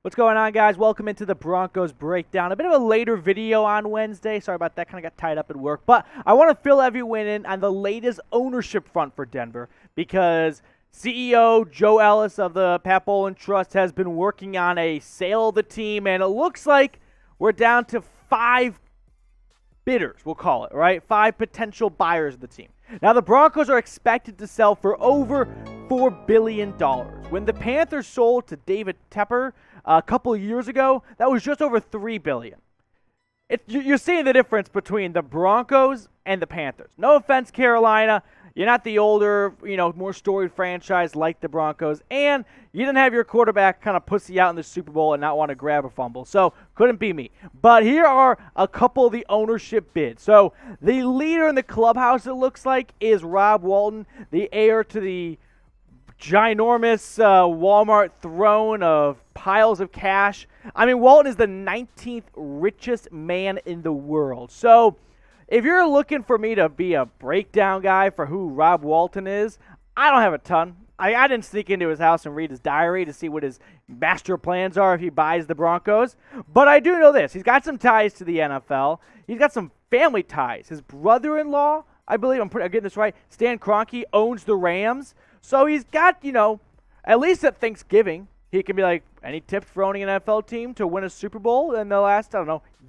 What's going on, guys? Welcome into the Broncos Breakdown. A bit of a later video on Wednesday. Sorry about that. Kind of got tied up at work. But I want to fill everyone in on the latest ownership front for Denver because CEO Joe Ellis of the Pat Bowlen Trust has been working on a sale of the team, and it looks like we're down to 5 bidders, we'll call it, right? 5 potential buyers of the team. Now, the Broncos are expected to sell for over $4 billion. When the Panthers sold to David Tepper a couple of years ago, that was just over $3 billion. You're seeing the difference between the Broncos and the Panthers. No offense, Carolina. You're not the older, more storied franchise like the Broncos, and you didn't have your quarterback kind of pussy out in the Super Bowl and not want to grab a fumble, so couldn't be me. But here are a couple of the ownership bids. So the leader in the clubhouse, it looks like, is Rob Walton, the heir to the ginormous Walmart throne of piles of cash. I mean, Walton is the 19th richest man in the world. So if you're looking for me to be a breakdown guy for who Rob Walton is, I don't have a ton. I didn't sneak into his house and read his diary to see what his master plans are if he buys the Broncos. But I do know this. He's got some ties to the NFL. He's got some family ties. His brother-in-law, I believe, I'm getting this right, Stan Kroenke, owns the Rams. So he's got, at least at Thanksgiving, he can be like, any tips for owning an NFL team to win a Super Bowl in the last,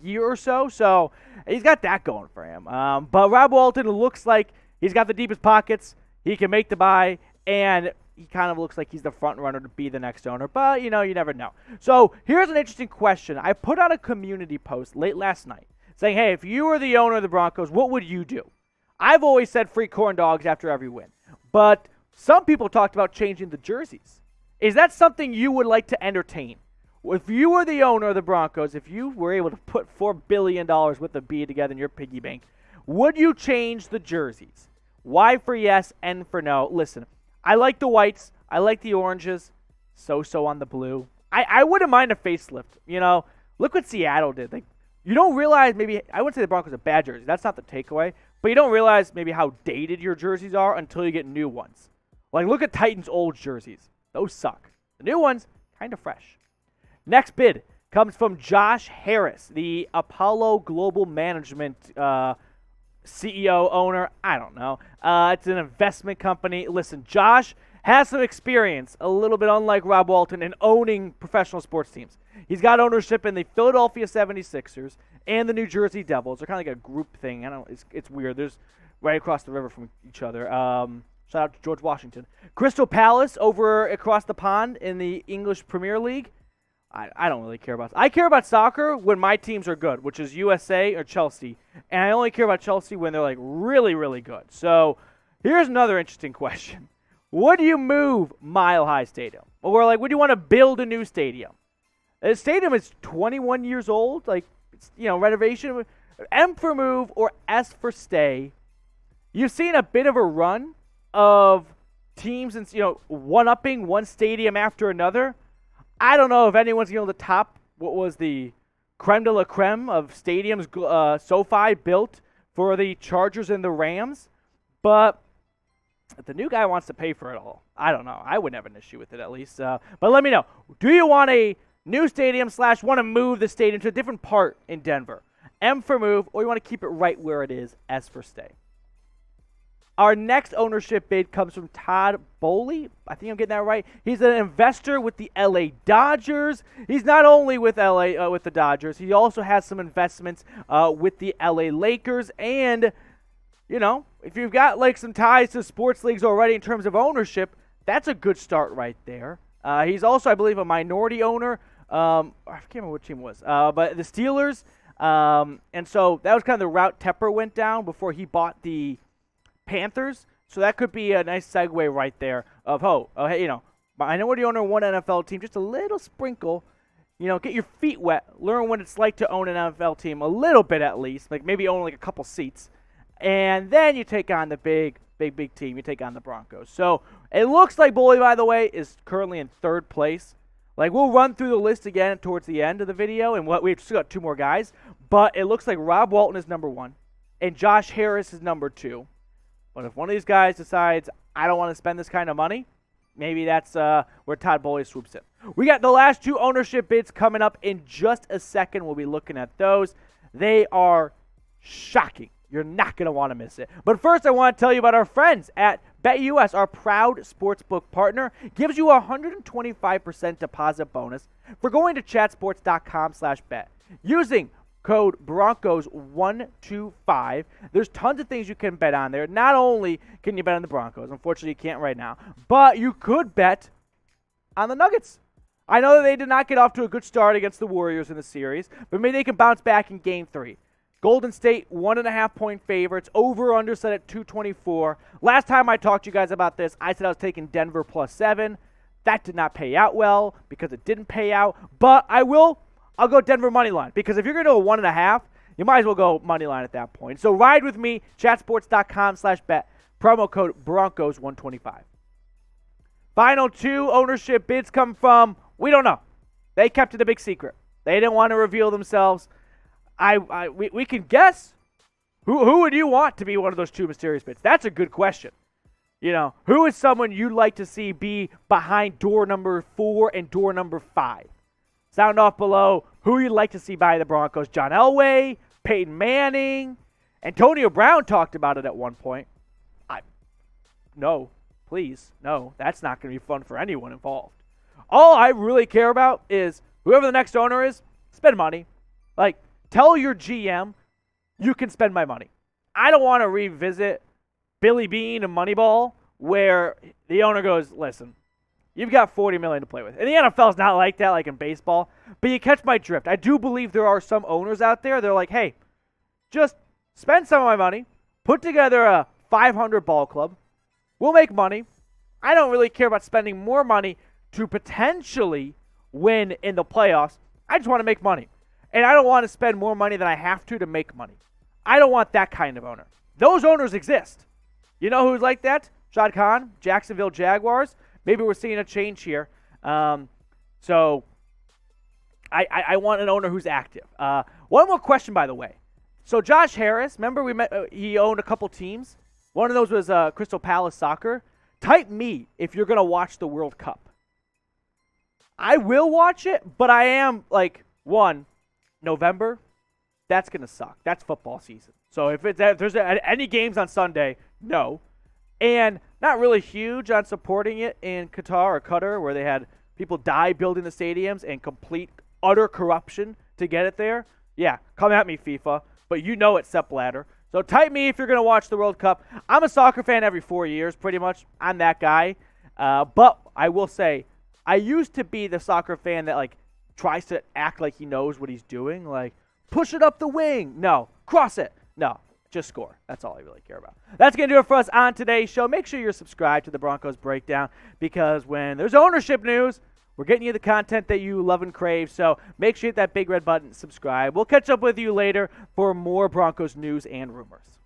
year or so? So he's got that going for him. But Rob Walton looks like he's got the deepest pockets. He can make the buy, and he kind of looks like he's the front runner to be the next owner. But, you never know. So here's an interesting question. I put out a community post late last night saying, hey, if you were the owner of the Broncos, what would you do? I've always said free corn dogs after every win. But some people talked about changing the jerseys. Is that something you would like to entertain? If you were the owner of the Broncos, if you were able to put $4 billion with a B together in your piggy bank, would you change the jerseys? Y for yes, N for no. Listen, I like the whites. I like the oranges. So on the blue. I wouldn't mind a facelift. Look what Seattle did. You don't realize maybe, I wouldn't say the Broncos are bad jerseys. That's not the takeaway. But you don't realize maybe how dated your jerseys are until you get new ones. Look at Titans' old jerseys. Those suck. The new ones, kind of fresh. Next bid comes from Josh Harris, the Apollo Global Management CEO, owner. I don't know. It's an investment company. Listen, Josh has some experience, a little bit unlike Rob Walton, in owning professional sports teams. He's got ownership in the Philadelphia 76ers and the New Jersey Devils. They're kind of like a group thing. I don't know. It's weird. There's right across the river from each other. Shout out to George Washington. Crystal Palace over across the pond in the English Premier League. I don't really care about. I care about soccer when my teams are good, which is USA or Chelsea. And I only care about Chelsea when they're really, really good. So here's another interesting question. Would you move Mile High Stadium? Or would you want to build a new stadium? The stadium is 21 years old. Renovation. M for move or S for stay. You've seen a bit of a run of teams and one-upping one stadium after another. I don't know if anyone's going to top what was the creme de la creme of stadiums SoFi built for the Chargers and the Rams, but if the new guy wants to pay for it all, I don't know. I wouldn't have an issue with it at least. But let me know. Do you want a new stadium / want to move the stadium to a different part in Denver? M for move, or you want to keep it right where it is? S for stay. Our next ownership bid comes from Todd Boehly. I think I'm getting that right. He's an investor with the LA Dodgers. He's not only with with the Dodgers, he also has some investments with the LA Lakers. And, if you've got some ties to sports leagues already in terms of ownership, that's a good start right there. He's also, I believe, a minority owner. I can't remember what team it was, but the Steelers. And so that was kind of the route Tepper went down before he bought the Panthers, so that could be a nice segue right there of, hey, minority owner one NFL team, just a little sprinkle, get your feet wet, learn what it's like to own an NFL team a little bit at least, maybe own a couple seats, and then you take on the big team, you take on the Broncos. So it looks like Boehly, by the way, is currently in 3rd place. We'll run through the list again towards the end of the video, and we've still got 2 more guys, but it looks like Rob Walton is number 1, and Josh Harris is number 2. But if one of these guys decides, I don't want to spend this kind of money, Maybe that's where Todd Boehly swoops in. We got the last 2 ownership bids coming up in just a second. We'll be looking at those. They are shocking. You're not going to want to miss it. But first, I want to tell you about our friends at BetUS, our proud sportsbook partner. Gives you a 125% deposit bonus for going to chatsports.com/bet. Using code Broncos125. There's tons of things you can bet on there. Not only can you bet on the Broncos, unfortunately you can't right now, but you could bet on the Nuggets. I know that they did not get off to a good start against the Warriors in the series, but maybe they can bounce back in Game 3. Golden State, 1.5-point favorites, over-under set at 224. Last time I talked to you guys about this, I said I was taking Denver +7. That did not pay out well because it didn't pay out, but I'll go Denver money line, because if you're going to go 1.5, you might as well go money line at that point. So ride with me, chatsports.com/bet, promo code Broncos125. Final 2 ownership bids come from, we don't know. They kept it a big secret. They didn't want to reveal themselves. We can guess. Who would you want to be one of those 2 mysterious bids? That's a good question. You know, who is someone you'd like to see be behind door number 4 and door number 5? Sound off below who you'd like to see by the Broncos. John Elway, Peyton Manning, Antonio Brown talked about it at one point. No, please, no. That's not going to be fun for anyone involved. All I really care about is whoever the next owner is, spend money. Like, tell your GM, you can spend my money. I don't want to revisit Billy Beane and Moneyball where the owner goes, listen, you've got $40 million to play with. And the NFL's not like that, like in baseball. But you catch my drift. I do believe there are some owners out there, they're like, hey, just spend some of my money, put together a 500 ball club, we'll make money. I don't really care about spending more money to potentially win in the playoffs. I just want to make money. And I don't want to spend more money than I have to make money. I don't want that kind of owner. Those owners exist. You know who's like that? Shad Khan, Jacksonville Jaguars. Maybe we're seeing a change here. So I want an owner who's active. One more question, by the way. So Josh Harris, remember he owned a couple teams? One of those was Crystal Palace Soccer. Type me if you're going to watch the World Cup. I will watch it, but I am November, that's going to suck. That's football season. So if there's any games on Sunday, no. And not really huge on supporting it in Qatar, where they had people die building the stadiums and complete utter corruption to get it there. Yeah, come at me, FIFA. But you know it's Sepp Blatter. So type me if you're going to watch the World Cup. I'm a soccer fan every 4 years, pretty much. I'm that guy. But I will say, I used to be the soccer fan that, tries to act like he knows what he's doing. Like, push it up the wing. No. Cross it. No. Just score. That's all I really care about. That's going to do it for us on today's show. Make sure you're subscribed to the Broncos Breakdown, because when there's ownership news, we're getting you the content that you love and crave. So make sure you hit that big red button, subscribe. We'll catch up with you later for more Broncos news and rumors.